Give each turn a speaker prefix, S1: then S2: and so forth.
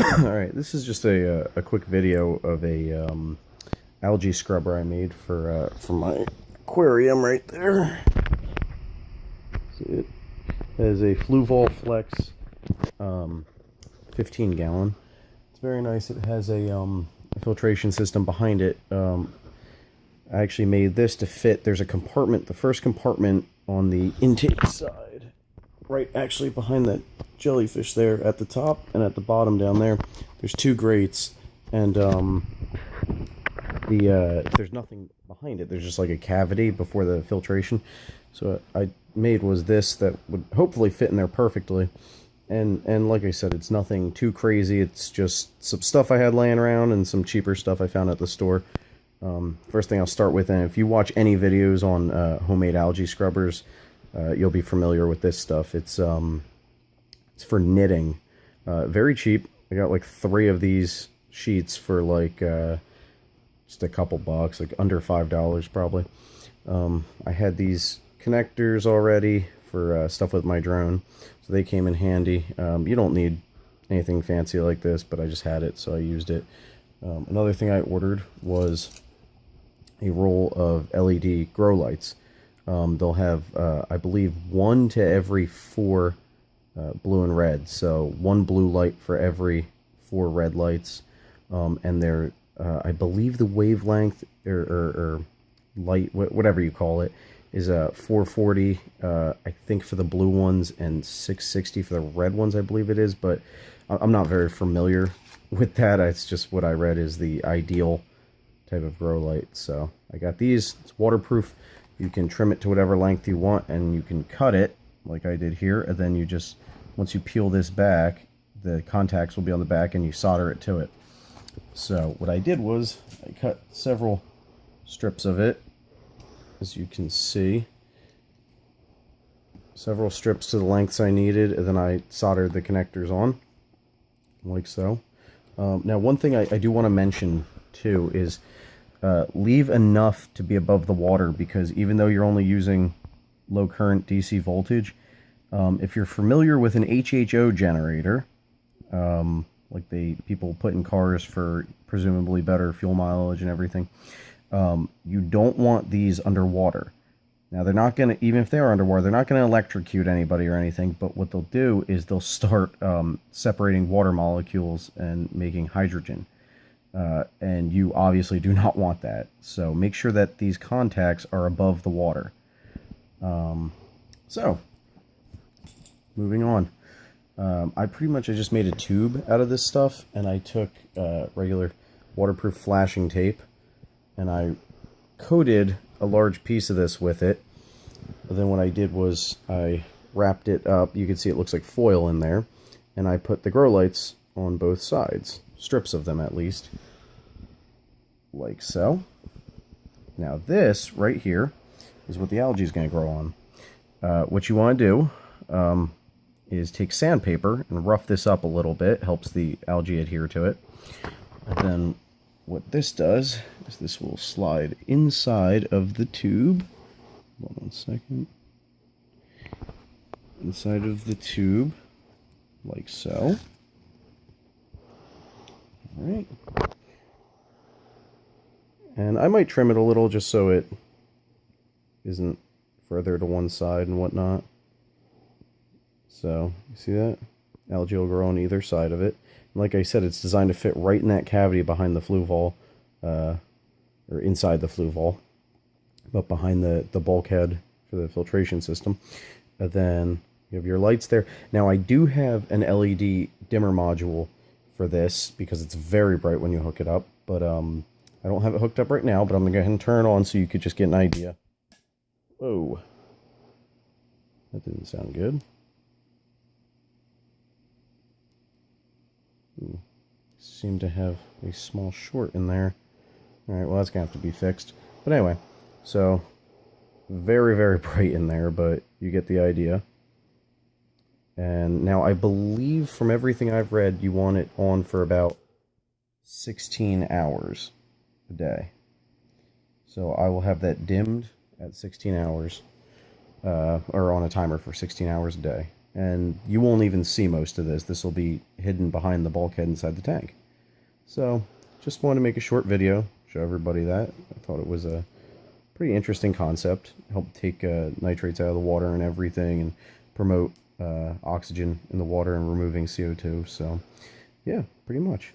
S1: Alright, this is just a quick video of a algae scrubber I made for my aquarium right there. See it? It has a Fluval Flex 15 gallon. It's very nice. It has a filtration system behind it. I actually made this to fit. There's a compartment, the first compartment on the intake side, right actually behind that jellyfish there at the top, and at the bottom down there there's two grates, and there's nothing behind it. There's just like a cavity before the filtration. So I made was this that would hopefully fit in there perfectly, and like I said, it's nothing too crazy. It's just some stuff I had laying around and some cheaper stuff I found at the store. First thing I'll start with, and if you watch any videos on homemade algae scrubbers, you'll be familiar with this stuff. It's for knitting. Very cheap. I got like 3 of these sheets for like just a couple bucks, like under $5 probably. I had these connectors already for stuff with my drone, so they came in handy. You don't need anything fancy like this, but I just had it, so I used it. Another thing I ordered was a roll of LED grow lights. They'll have, I believe, 1 to every 4 blue and red. So 1 blue light for every 4 red lights. And they're, I believe the wavelength or light, whatever you call it, is 440, I think, for the blue ones, and 660 for the red ones, I believe it is. But I'm not very familiar with that. It's just what I read is the ideal type of grow light. So I got these. It's waterproof. You can trim it to whatever length you want, and you can cut it like I did here, and then you just, once you peel this back, the contacts will be on the back, and you solder it to it. So what I did was I cut several strips of it, as you can see, several strips to the lengths I needed, and then I soldered the connectors on like so. Now, one thing I do want to mention too is leave enough to be above the water, because even though you're only using low current DC voltage, if you're familiar with an HHO generator, like people put in cars for presumably better fuel mileage and everything, you don't want these underwater. Now, they're not going to, even if they are underwater, they're not going to electrocute anybody or anything, but what they'll do is they'll start separating water molecules and making hydrogen. And you obviously do not want that. So make sure that these contacts are above the water. So, moving on. I just made a tube out of this stuff, and I took regular waterproof flashing tape, and I coated a large piece of this with it. But then what I did was I wrapped it up. You can see it looks like foil in there, and I put the grow lights on both sides, strips of them at least, like so. Now this right here is what the algae is going to grow on. What you want to do is take sandpaper and rough this up a little bit. Helps the algae adhere to it. And then what this does is this will slide inside of the tube. Hold on 1 second. Inside of the tube, like so. Alright. And I might trim it a little just so it isn't further to one side and whatnot. So, you see that? Algae will grow on either side of it. And like I said, it's designed to fit right in that cavity behind the Fluval, or inside the Fluval, but behind the bulkhead for the filtration system. And then you have your lights there. Now, I do have an LED dimmer module for this because it's very bright when you hook it up, but I don't have it hooked up right now, but I'm going to go ahead and turn it on so you could just get an idea. Whoa. That didn't sound good. Ooh. Seem to have a small short in there. Alright, well that's going to have to be fixed. But anyway, so very, very bright in there, but you get the idea. And now I believe from everything I've read, you want it on for about 16 hours a day. So I will have that dimmed at 16 hours, or on a timer for 16 hours a day. and you won't even see most of this. This will be hidden behind the bulkhead inside the tank. So just wanted to make a short video, show everybody that. I thought it was a pretty interesting concept. Help take nitrates out of the water and everything, and promote oxygen in the water and removing CO2. So yeah, pretty much.